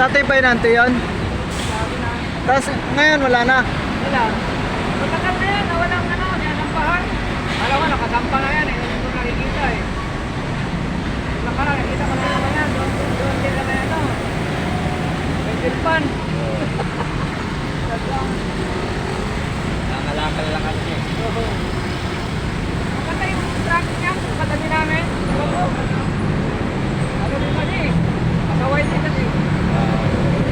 Dati pa inante yun. Tapos ngayon wala na. Wala. Matagal na yan, walang ano, nanampahan. Alam mo, nakasampa na yan eh. Hindi ko nakikita eh. Nakarang, nakita ko na naman yan. Doon din na yan, no? May silpan. Nangalakal lang kasi. Maganda yung truck niya, katabi namin. Ano din man eh. Kasaway din kasi.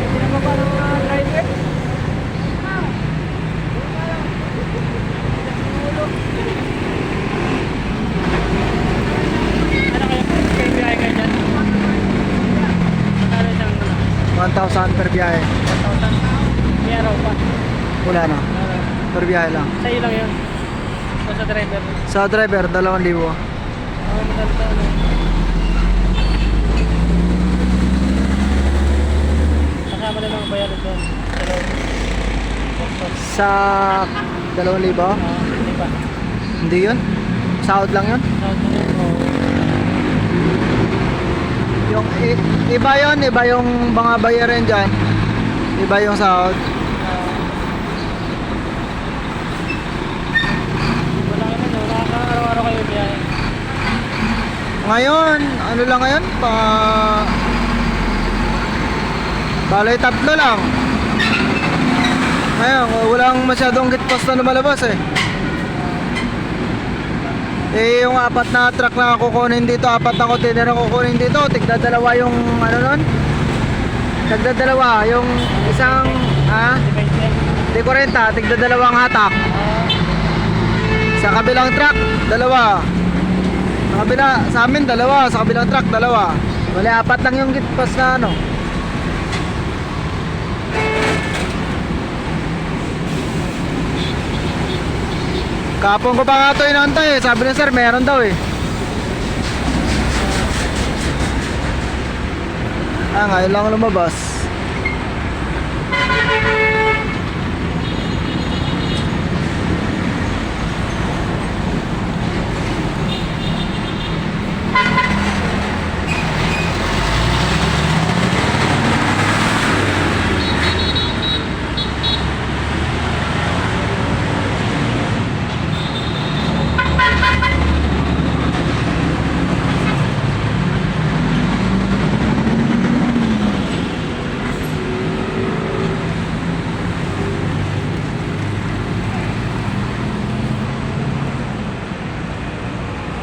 Hindi na ba ng driver? Ano kaya kung biyahe kayo dyan? Magkano siyang 1,000 per biyahe. 1,000? May araw pa. Wala na. Per biyahe lang. Sa'yo lang yun. O sa driver. Sa driver, 2,000. Ako madali sa ano. Kasama na lang bayaran doon. Sa 2,000? Hindi pa. Hindi yun. Sahod lang yun. Sahod na yun. Oo. Yung iba yun, iba yung mga bayarin dyan. Iba yung sahod. Wala ka na, nakaka-araw-araw kayo biyahe. Ngayon, ano lang ngayon? Balay 3 lang. Ngayon, walang masyadong gitpas na lumalabas eh. Eh, yung 4 na truck na kukunin dito, 4 na container na kukunin dito, tigda 2 yung ano nun? Tigda 2, yung isang, di 40, tigda 2 hatak. Sa kabilang truck, 2. Sa kabila, sa amin 2, sa kabilang truck 2. Bali 4 lang yung gitpas na ano. Kapon ko pa nga ito inantay eh. Sabi ni sir meron daw eh. Ngayon lang lumabas.